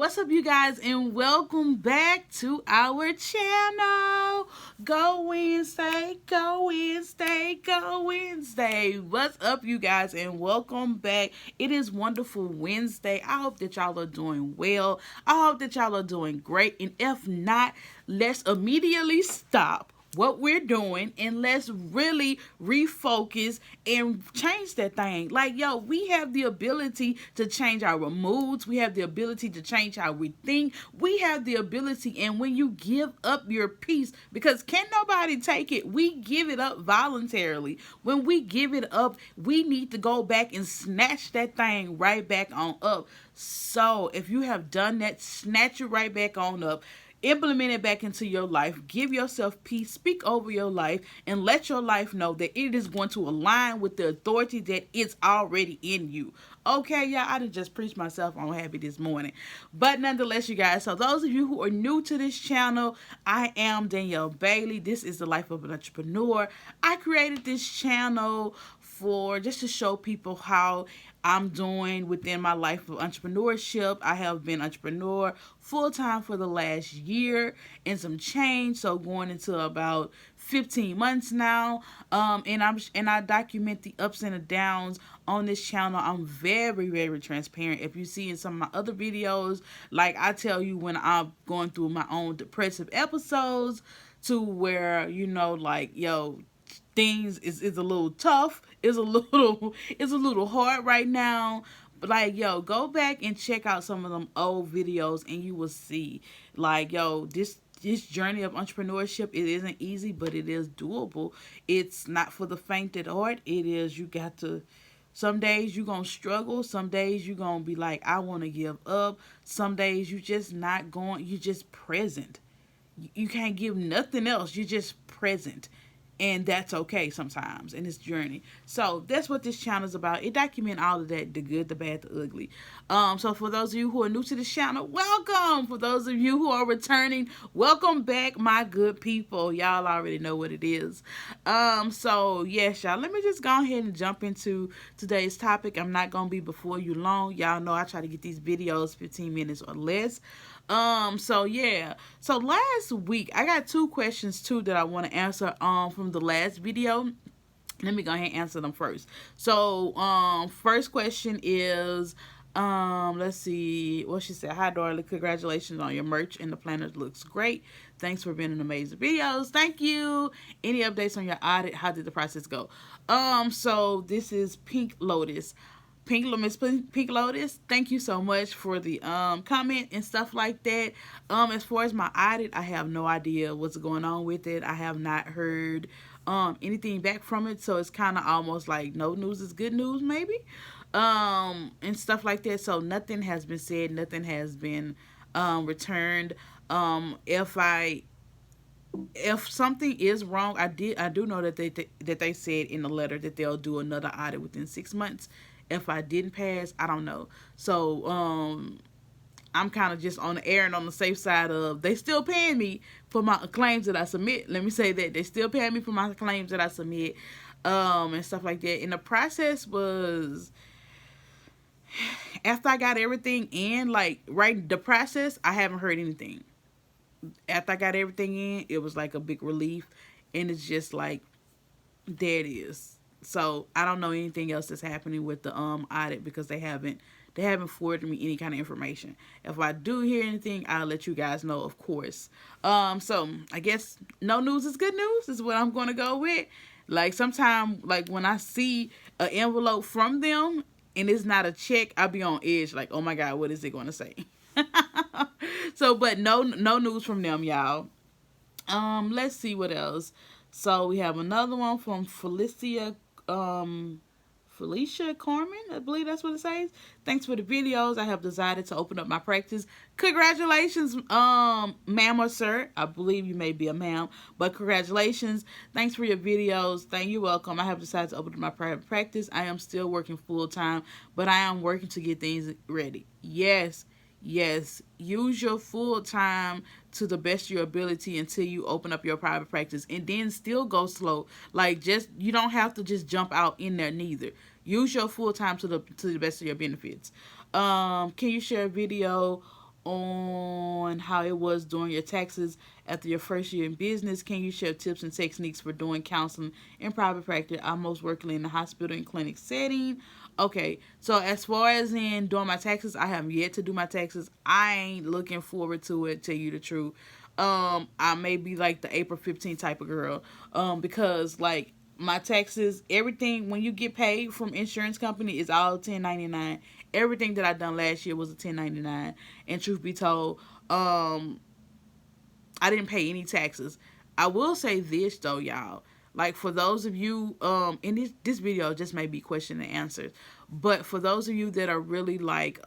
What's up, you guys, and welcome back to our channel. Go Wednesday, go Wednesday, go Wednesday. What's up, you guys, and welcome back. It is Wonderful Wednesday. I hope that y'all are doing well. I hope that y'all are doing great, and if not, let's immediately stop what we're doing and let's really refocus and change that thing. Like, yo, we have the ability to change our moods. We have the ability to change how we think. We have the ability, and when you give up your peace, because can nobody take it, we give it up voluntarily. When we give it up, we need to go back and snatch that thing right back on up. So if you have done that, snatch it right back on up. Implement it back into your life. Give yourself peace. Speak over your life and let your life know that it is going to align with the authority that is already in you. Okay, y'all, I done just preached myself on happy this morning. But nonetheless, you guys, so those of you who are new to this channel, I am Danielle Bailey. This is the Life of an Entrepreneur. I created this channel for just to show people how I'm doing within my life of entrepreneurship. I have been entrepreneur full-time for the last year and some change, so going into about 15 months now. And I document the ups and the downs on this channel. I'm very, very transparent. If you see in some of my other videos, like I tell you when I'm going through my own depressive episodes, to where, you know, like, yo, things is a little tough, is a little hard right now. But like, yo, go back and check out some of them old videos and you will see, like, yo, this journey of entrepreneurship, it isn't easy, but it is doable. It's not for the faint at heart. It is, you got to, some days you're gonna struggle, some days you're gonna be like, I want to give up, some days you just not going, you just present. You can't give nothing else, you're just present. And that's okay sometimes in this journey. So that's what this channel is about. It documents all of that, the good, the bad, the ugly. So for those of you who are new to this channel, welcome. For those of you who are returning, welcome back, my good people. Y'all already know what it is. So yes, y'all, let me just go ahead and jump into today's topic. I'm not gonna be before you long. Y'all know I try to get these videos 15 minutes or less. So yeah. So last week I got two questions too that I want to answer from the last video. Let me go ahead and answer them first. So first question is let's see what she said. Hi darling, congratulations on your merch and the planner looks great. Thanks for being an amazing videos. Thank you. Any updates on your audit? How did the process go? So this is Pink Lotus. Miss Pink Lotus, thank you so much for the comment and stuff like that. As far as my audit, I have no idea what's going on with it. I have not heard anything back from it, so it's kind of almost like no news is good news, maybe, and stuff like that. So nothing has been said, nothing has been returned. If something is wrong, I do know that they said in the letter that they'll do another audit within 6 months. If I didn't pass, I don't know. So I'm kind of just on the air and on the safe side of they still paying me for my claims that I submit. Let me say that they still paying me for my claims that I submit, and stuff like that. And the process was, after I got everything in, like right the process, I haven't heard anything. After I got everything in, it was like a big relief, and it's just like, there it is. So I don't know anything else that's happening with the audit, because they haven't forwarded me any kind of information. If I do hear anything, I'll let you guys know, of course. So I guess no news is good news is what I'm gonna go with. Like sometimes, like when I see an envelope from them and it's not a check, I'll be on edge, like, oh my God, what is it gonna say? So, but no news from them, y'all. Let's see what else. So we have another one from Felicia Carmen, I believe that's what it says. Thanks for the videos. I have decided to open up my practice. Congratulations, ma'am or sir. I believe you may be a ma'am, but congratulations. Thanks for your videos. Thank you. Welcome. I have decided to open up my private practice. I am still working full time, but I am working to get things ready. Yes. Use your full time to the best of your ability until you open up your private practice, and then still go slow. Like, just, you don't have to just jump out in there neither. Use your full time to the best of your benefits. Can you share a video on how it was during your taxes after your first year in business. Can you share tips and techniques for doing counseling in private practice? I'm most working in the hospital and clinic setting. Okay, so as far as in doing my taxes, I have yet to do my taxes. I ain't looking forward to it, tell you the truth. I may be like the April 15th type of girl. Because like my taxes, everything when you get paid from insurance company is all 1099. Everything that I done last year was a 1099. And truth be told, I didn't pay any taxes. I will say this though, y'all. Like for those of you, in this video just may be question and answers, but for those of you that are really like,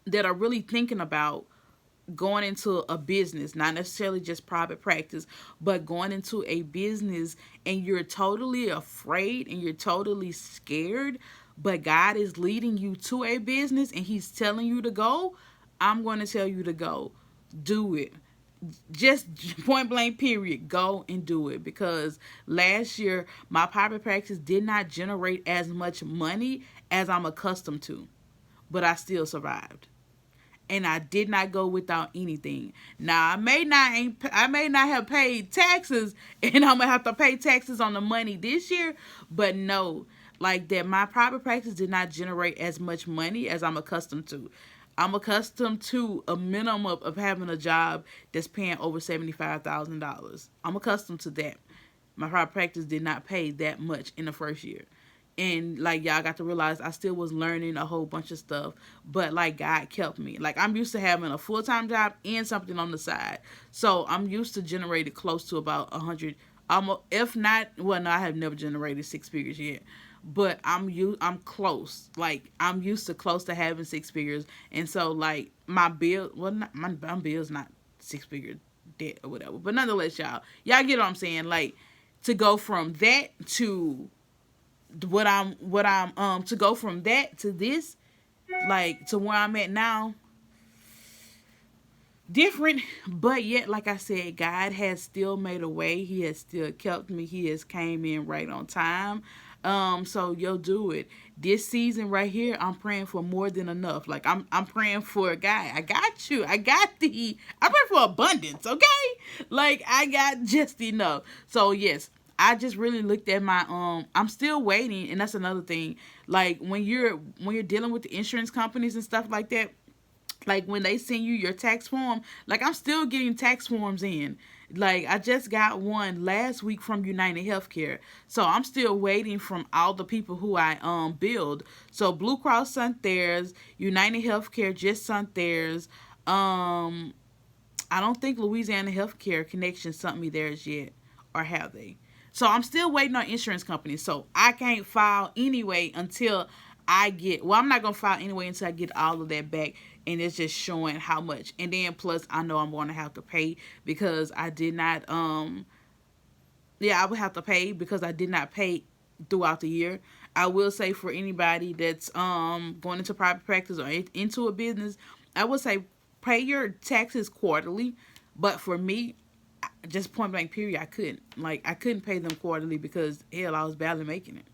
that are really thinking about going into a business, not necessarily just private practice, but going into a business and you're totally afraid and you're totally scared, but God is leading you to a business and He's telling you to go, I'm going to tell you to go. Do it. Just point blank period, go and do it. Because last year my private practice did not generate as much money as I'm accustomed to, but I still survived and I did not go without anything. Now I may not have paid taxes and I'm gonna have to pay taxes on the money this year, but no, like that my private practice did not generate as much money as I'm accustomed to. I'm accustomed to a minimum of having a job that's paying over $75,000. I'm accustomed to that. My private practice did not pay that much in the first year. And like y'all got to realize I still was learning a whole bunch of stuff, but like God kept me. Like I'm used to having a full-time job and something on the side, so I'm used to generating close to about 100, almost, if not, well, no, I have never generated six figures yet, but I'm close. Like I'm used to close to having six figures, and so like my bill, well, not, my bill's not six figure debt or whatever, but nonetheless, y'all get what I'm saying. Like to go from that to to go from that to this, like to where I'm at now, different, but yet like I said, God has still made a way. He has still kept me. He has came in right on time. So you'll do it this season right here. I'm praying for more than enough. Like I'm praying for a guy. I got you. I'm praying for abundance. Okay, like I got just enough. So yes, I just really looked at my I'm still waiting, and that's another thing. Like when you're dealing with the insurance companies and stuff like that, like when they send you your tax form, like I'm still getting tax forms in. Like I just got one last week from United Healthcare, so I'm still waiting from all the people who I billed. So Blue Cross sent theirs, United Healthcare just sent theirs. I don't think Louisiana Healthcare Connection sent me theirs yet, or have they? So I'm still waiting on insurance companies. So I can't file anyway until I get, well, I'm not going to file anyway until I get all of that back. And it's just showing how much. And then plus I know I'm going to have to pay because I did not, I would have to pay because I did not pay throughout the year. I will say for anybody that's going into private practice or into a business, I would say pay your taxes quarterly. But for me, just point blank period, I couldn't pay them quarterly because hell, I was barely making it.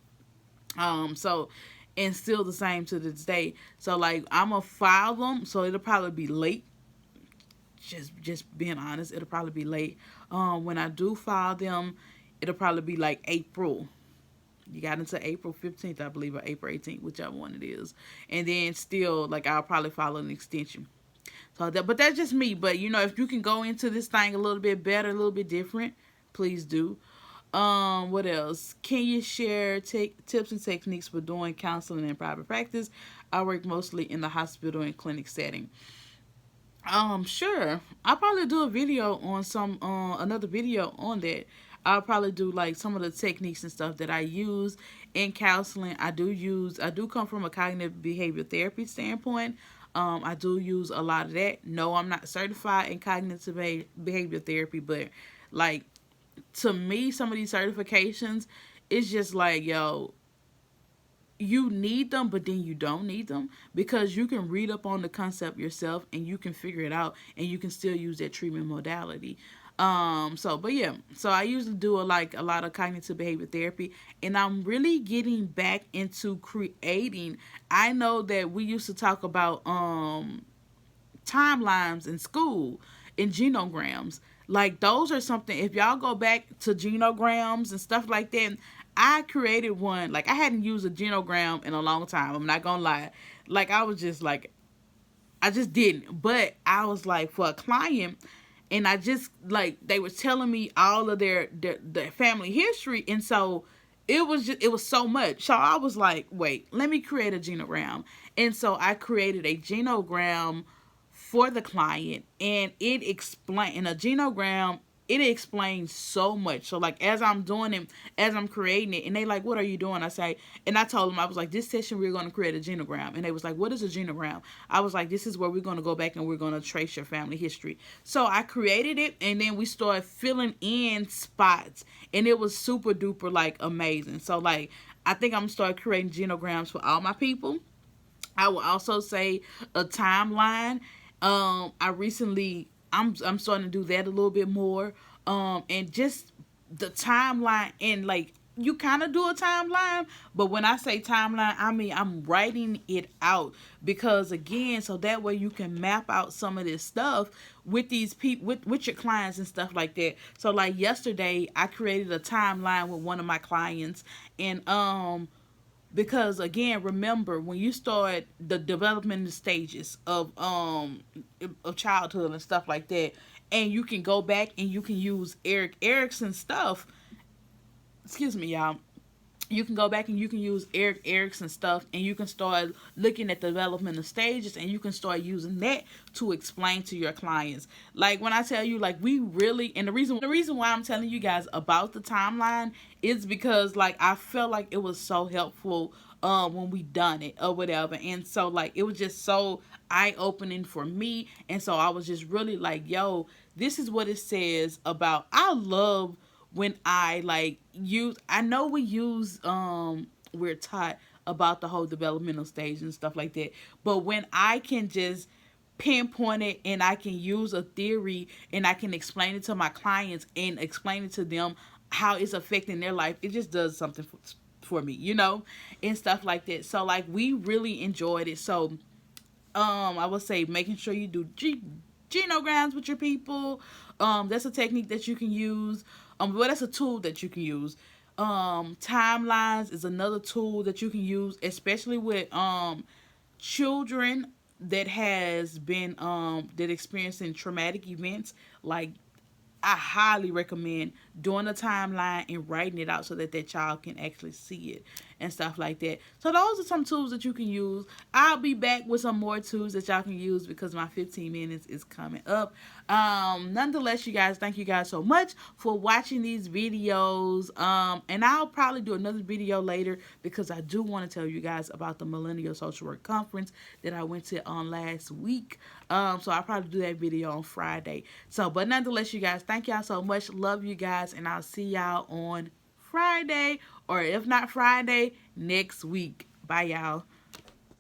So, and still the same to this day. So like I'm gonna file them, so it'll probably be late. Just being honest, it'll probably be late. When I do file them, it'll probably be like April. You got into April 15th, I believe, or April 18th, whichever one it is. And then still, like, I'll probably file an extension. So that, but that's just me. But you know, if you can go into this thing a little bit better, a little bit different, please do. What else? Can you share tips and techniques for doing counseling in private practice? I work mostly in the hospital and clinic setting. Sure. I'll probably do a video on another video on that. I'll probably do like some of the techniques and stuff that I use in counseling. I do come from a cognitive behavior therapy standpoint. I do use a lot of that. No, I'm not certified in cognitive behavior therapy, but like to me, some of these certifications, it's just like, yo, you need them, but then you don't need them because you can read up on the concept yourself and you can figure it out and you can still use that treatment modality. But yeah, so I usually do a lot of cognitive behavior therapy, and I'm really getting back into creating. I know that we used to talk about timelines in school and genograms. Like those are something, if y'all go back to genograms and stuff like that, I created one. Like I hadn't used a genogram in a long time. I'm not gonna lie. Like I was just like, I just didn't. But I was like, for a client, and I just like, they were telling me all of their family history, and so it was so much. So I was like, wait, let me create a genogram. And so I created a genogram for the client, and it explain in a genogram, it explains so much. So like as I'm doing it, as I'm creating it, and they like, what are you doing? I say, and I told them, I was like, this session we're going to create a genogram. And they was like, what is a genogram? I was like, this is where we're going to go back and we're going to trace your family history. So I created it, and then we started filling in spots, and it was super duper like amazing. So like I think I'm gonna start creating genograms for all my people. I will also say a timeline. I'm starting to do that a little bit more. And just the timeline, and like you kind of do a timeline, but when I say timeline, I mean I'm writing it out, because again, so that way you can map out some of this stuff with these people, with your clients and stuff like that. So like yesterday, I created a timeline with one of my clients, and because again, remember when you start the development stages of childhood and stuff like that, and you can go back and you can use Eric Erickson stuff. Excuse me, y'all. You can go back and you can use Eric Erickson stuff, and you can start looking at the developmental stages, and you can start using that to explain to your clients. Like when I tell you, like we really, and the reason why I'm telling you guys about the timeline is because like I felt like it was so helpful when we done it or whatever, and so like it was just so eye opening for me, and so I was just really like, yo, this is what it says about. I love when I like use, I know we use we're taught about the whole developmental stage and stuff like that, but when I can just pinpoint it, and I can use a theory, and I can explain it to my clients and explain it to them how it's affecting their life, it just does something for me, and stuff like that. So like we really enjoyed it. So I would say making sure you do genograms with your people. That's a technique that you can use. Well, that's a tool that you can use. Timelines is another tool that you can use, especially with children that has been that experiencing traumatic events. Like I highly recommend doing a timeline and writing it out so that that child can actually see it and stuff like that. So those are some tools that you can use. I'll be back with some more tools that y'all can use because my 15 minutes is coming up. Nonetheless, you guys, thank you guys so much for watching these videos. And I'll probably do another video later because I do want to tell you guys about the Millennial Social Work Conference that I went to on last week. So I'll probably do that video on Friday. So, but nonetheless, you guys, thank y'all so much. Love you guys, and I'll see y'all on Friday, or if not Friday, next week. Bye, y'all.